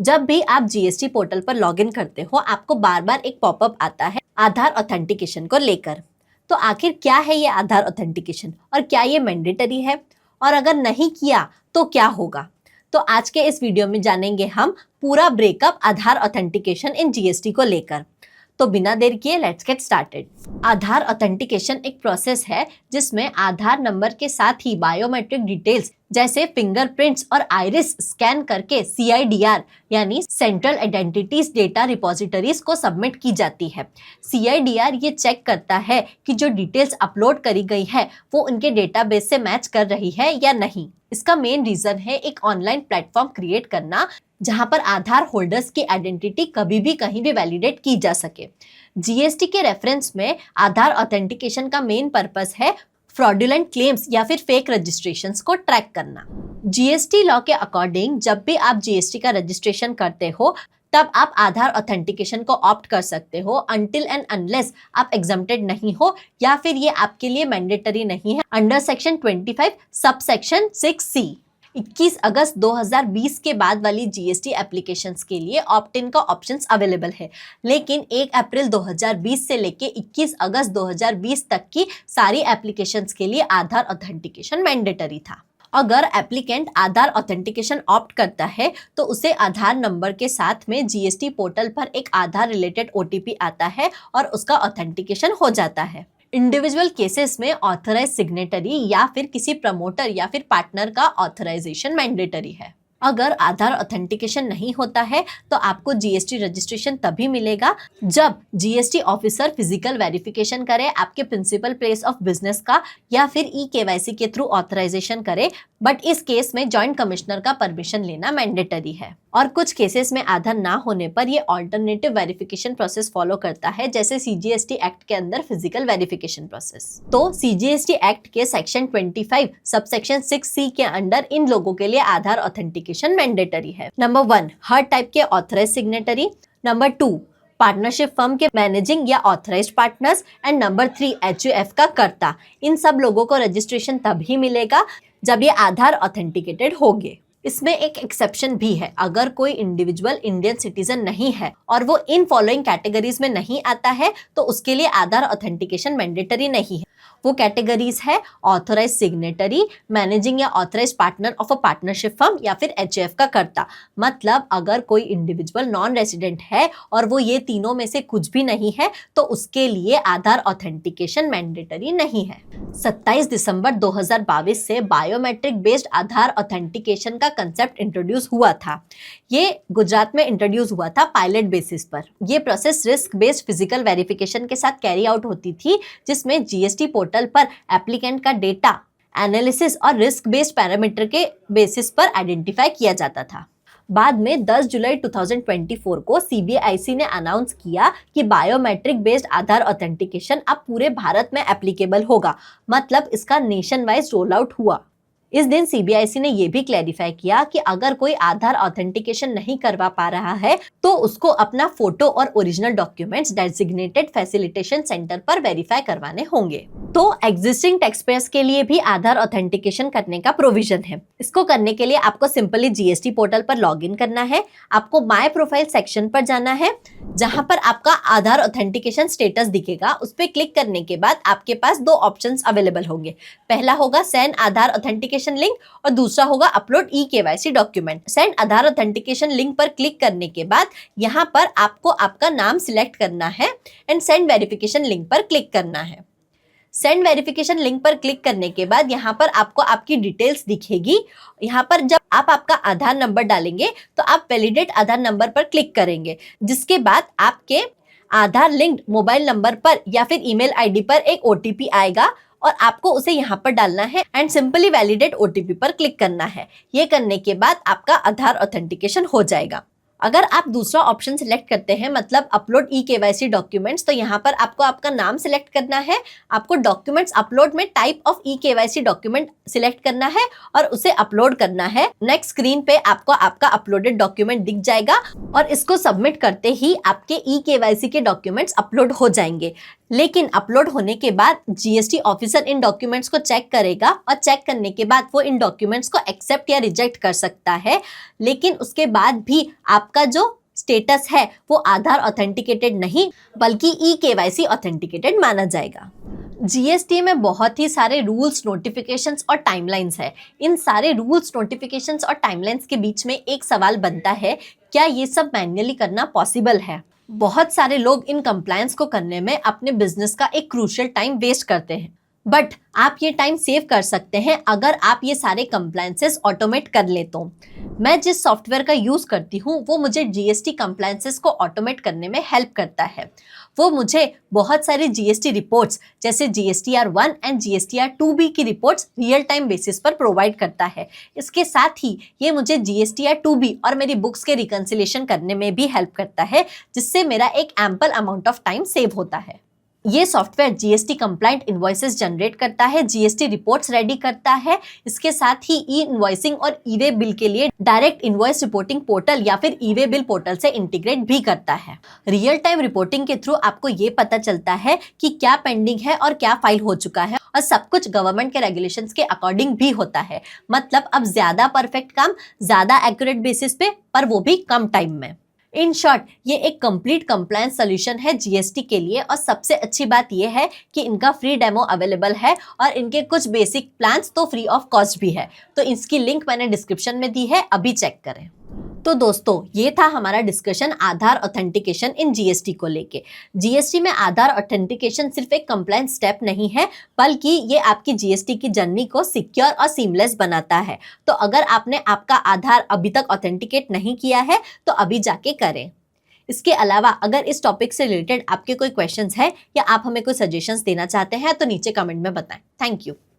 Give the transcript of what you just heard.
जब भी आप जीएसटी पोर्टल पर लॉगिन करते हो, आपको बार बार एक पॉपअप आता है आधार ऑथेंटिकेशन को लेकर। तो आखिर क्या है ये आधार ऑथेंटिकेशन और क्या ये मैंडेटरी है, और अगर नहीं किया तो क्या होगा? तो आज के इस वीडियो में जानेंगे हम पूरा breakup Aadhaar authentication in GST को लेकर। तो बिना देर किए let's get started. Aadhaar authentication एक प्रोसेस है जिसमें आधार नंबर के साथ ही बायोमेट्रिक डिटेल्स जैसे फिंगरप्रिंट्स और आइरिस स्कैन करके सीआईडीआर यानी सेंट्रल आइडेंटिटीज डेटा रिपोजिटरीज को सबमिट की जाती है। सीआईडीआर ये चेक करता है कि जो डिटेल्स अपलोड करी गई है वो उनके डेटाबेस से मैच कर रही है या नहीं। इसका मेन रीजन है एक ऑनलाइन प्लेटफॉर्म क्रिएट करना जहां पर आधार होल्डर्स की आइडेंटिटी कभी भी कहीं भी वैलिडेट की जा सके। जीएसटी के रेफरेंस में आधार ऑथेंटिकेशन का मेन पर्पस है फ्रॉडुलेंट क्लेम्स या फिर फेक रजिस्ट्रेशंस को ट्रैक करना। जीएसटी लॉ के अकॉर्डिंग जब भी आप जीएसटी का रजिस्ट्रेशन करते हो तब आप आधार ऑथेंटिकेशन को ऑप्ट कर सकते हो अनटिल एंड अनलेस आप एग्जम्प्टेड नहीं हो या फिर ये आपके लिए मैंडेटरी नहीं है under section 25 sub section 6C। 21 अगस्त 2020 के बाद वाली जीएसटी एप्लीकेशंस के लिए ऑप्ट इन का ऑप्शंस अवेलेबल है, लेकिन 1 अप्रैल 2020 से लेके 21 अगस्त 2020 तक की सारी एप्लीकेशंस के लिए आधार ऑथेंटिकेशन मैंडेटरी था। अगर एप्लीकेंट आधार ऑथेंटिकेशन ऑप्ट करता है तो उसे आधार नंबर के साथ में जीएसटी पोर्टल पर एक आधार रिलेटेड ओटीपी आता है और उसका ऑथेंटिकेशन हो जाता है। इंडिविजुअल केसेस में ऑथराइज सिग्नेटरी या फिर किसी प्रमोटर या फिर पार्टनर का ऑथराइजेशन मैंडेटरी है। अगर आधार ऑथेंटिकेशन नहीं होता है तो आपको जीएसटी रजिस्ट्रेशन तभी मिलेगा जब जीएसटी ऑफिसर फिजिकल वेरिफिकेशन करे आपके प्रिंसिपल प्लेस ऑफ बिजनेस का या फिर ई-केवाईसी के थ्रू ऑथराइजेशन करे, बट इस केस में जॉइंट कमिश्नर का परमिशन लेना मैंडेटरी है। और कुछ केसेस में आधार ना होने पर ये ऑल्टरनेटिव वेरिफिकेशन प्रोसेस फॉलो करता है, जैसे सीजीएसटी एक्ट के अंदर फिजिकल वेरिफिकेशन प्रोसेस। तो सीजीएसटी एक्ट के सेक्शन 25 सब सेक्शन 6C के अंडर इन लोगों के लिए आधार ऑथेंटिकेशन मैंडेटरी है। नंबर 1 हर टाइप के authorise signatory, number 2 partnership firm के मैनेजिंग या authorised partners, and number 3 HUF का कर्ता। इन सब लोगों को रजिस्ट्रेशन तभी मिलेगा जब ये आधार ऑथेंटिकेटेड होंगे। इसमें एक एक्सेप्शन भी है, अगर कोई इंडिविजुअल इंडियन सिटीजन नहीं है और वो इन फॉलोइंग कैटेगरीज में नहीं आता है तो उसके लिए आधार ऑथेंटिकेशन मैंडेटरी नहीं है। वो कैटेगरीज है ऑथराइज सिग्नेटरी, मैनेजिंग या authorise partner of a partnership firm या फिर एचएफ का कर्ता। मतलब अगर कोई इंडिविजुअल नॉन रेसिडेंट है और वो ये तीनों में से कुछ भी नहीं है तो उसके लिए आधार ऑथेंटिकेशन मैंडेटरी नहीं है। 27 दिसंबर 2022 से बायोमेट्रिक बेस्ड आधार ऑथेंटिकेशन का कंसेप्ट इंट्रोड्यूस हुआ था। ये गुजरात में इंट्रोड्यूस हुआ था पायलट बेसिस पर। ये process risk based physical verification के साथ कैरी आउट होती थी, जिसमें जीएसटी पोर्टल पर एप्लीकेंट का डेटा एनालिसिस और रिस्क बेस्ड पैरामीटर के बेसिस पर आइडेंटिफाई किया जाता था। बाद में 10 जुलाई 2024 को सीबीआईसी ने अनाउंस किया कि बायोमेट्रिक बेस्ड आधार ऑथेंटिकेशन अब पूरे भारत में एप्लीकेबल होगा, मतलब इसका नेशन वाइज रोल आउट हुआ। इस दिन सीबीआईसी ने यह भी क्लैरिफाई किया कि अगर कोई आधार ऑथेंटिकेशन नहीं करवा पा रहा है तो उसको अपना फोटो और original documents designated facilitation centre पर वेरीफाई करवाने होंगे। तो एग्जिस्टिंग टैक्स पेयर्स के लिए भी आधार ऑथेंटिकेशन करने का प्रोविजन है। इसको करने के लिए आपको सिंपली जीएसटी पोर्टल पर लॉगिन करना है। आपको माय प्रोफाइल सेक्शन पर जाना है, जहां पर आपका आधार ऑथेंटिकेशन स्टेटस दिखेगा। उस पर क्लिक करने के बाद आपके पास 2 ऑप्शंस अवेलेबल होंगे। पहला होगा सेंड आधार ऑथेंटिकेशन लिंक और दूसरा होगा अपलोड ई-केवाईसी डॉक्यूमेंट। सेंड आधार ऑथेंटिकेशन लिंक पर क्लिक करने के बाद यहाँ पर आपको आपका नाम सिलेक्ट करना है एंड सेंड वेरिफिकेशन लिंक पर क्लिक करना है। सेंड वेरिफिकेशन लिंक पर क्लिक करने के बाद यहाँ पर आपको आपकी डिटेल्स दिखेगी। यहाँ पर जब आप आपका आधार नंबर डालेंगे तो आप वैलिडेट आधार नंबर पर क्लिक करेंगे, जिसके बाद आपके आधार लिंक्ड मोबाइल नंबर पर या फिर ईमेल आईडी पर एक ओटीपी आएगा और आपको उसे यहाँ पर डालना है एंड सिंपली वैलिडेट ओटीपी पर क्लिक करना है। ये करने के बाद आपका आधार ऑथेंटिकेशन हो जाएगा। अगर आप दूसरा ऑप्शन सिलेक्ट करते हैं, मतलब अपलोड ई-केवाईसी डॉक्यूमेंट्स, तो यहाँ पर आपको आपका नाम सिलेक्ट करना है। आपको डॉक्यूमेंट्स अपलोड में type of e-KYC document select करना है और उसे अपलोड करना है। नेक्स्ट स्क्रीन पे आपको आपका अपलोडेड डॉक्यूमेंट दिख जाएगा और इसको सबमिट करते ही आपके ई-केवाईसी के डॉक्यूमेंट्स अपलोड हो जाएंगे। लेकिन अपलोड होने के बाद जीएसटी ऑफिसर इन डॉक्यूमेंट्स को चेक करेगा और चेक करने के बाद वो इन डॉक्यूमेंट्स को एक्सेप्ट या रिजेक्ट कर सकता है। लेकिन उसके बाद भी आपका जो स्टेटस है वो आधार ऑथेंटिकेटेड नहीं बल्कि ई-केवाईसी ऑथेंटिकेटेड माना जाएगा। जीएसटी में बहुत ही सारे रूल्स, नोटिफिकेशंस और टाइमलाइंस है। इन सारे रूल्स, नोटिफिकेशंस और टाइमलाइंस के बीच में एक सवाल बनता है, क्या ये सब मैन्युअली करना पॉसिबल है? बहुत सारे लोग इन कंप्लायंस को करने में अपने बिजनेस का एक क्रूशियल टाइम वेस्ट करते हैं, बट आप ये टाइम सेव कर सकते हैं अगर आप ये सारे कंप्लायंसेस ऑटोमेट कर ले तो। मैं जिस सॉफ्टवेयर का यूज करती हूँ वो मुझे जीएसटी कंप्लायंसेस को ऑटोमेट करने में हेल्प करता है। वो मुझे बहुत सारी जीएसटी रिपोर्ट्स जैसे GSTR1 एंड GSTR2B की रिपोर्ट्स रियल टाइम बेसिस पर प्रोवाइड करता है। इसके साथ ही ये मुझे GSTR2B और मेरी बुक्स के रिकंसिलेशन करने में भी हेल्प करता है, जिससे मेरा एक ample amount of time save होता है। ये software GST compliant invoices generate करता है, जीएसटी रिपोर्ट्स रेडी करता है। इसके साथ ही ई इनवॉइसिंग और ई-वे बिल के लिए डायरेक्ट इनवॉइस रिपोर्टिंग पोर्टल या फिर ई-वे बिल पोर्टल से इंटीग्रेट भी करता है। रियल टाइम रिपोर्टिंग के थ्रू आपको ये पता चलता है कि क्या पेंडिंग है और क्या फाइल हो चुका है, और सब कुछ गवर्नमेंट के रेगुलेशंस के अकॉर्डिंग भी होता है। मतलब अब ज्यादा परफेक्ट काम ज्यादा एक्यूरेट बेसिस पे, पर वो भी कम टाइम में। इन शॉर्ट, ये एक कंप्लीट कंप्लायंस सोल्यूशन है जीएसटी के लिए, और सबसे अच्छी बात ये है कि इनका फ्री डेमो अवेलेबल है और इनके कुछ बेसिक प्लान्स तो फ्री ऑफ कॉस्ट भी है। तो इसकी लिंक मैंने डिस्क्रिप्शन में दी है, अभी चेक करें। तो दोस्तों, ये था हमारा discussion Aadhaar authentication in GST को लेके। जीएसटी में आधार ऑथेंटिकेशन सिर्फ एक कंप्लायंस स्टेप नहीं है, बल्कि ये आपकी जीएसटी की जर्नी को सिक्योर और सीमलेस बनाता है। तो अगर आपने आपका आधार अभी तक ऑथेंटिकेट नहीं किया है तो अभी जाके करें। इसके अलावा अगर इस टॉपिक से रिलेटेड आपके कोई क्वेश्चंस है या आप हमें कोई सजेशंस देना चाहते हैं तो नीचे कमेंट में बताएं। Thank you.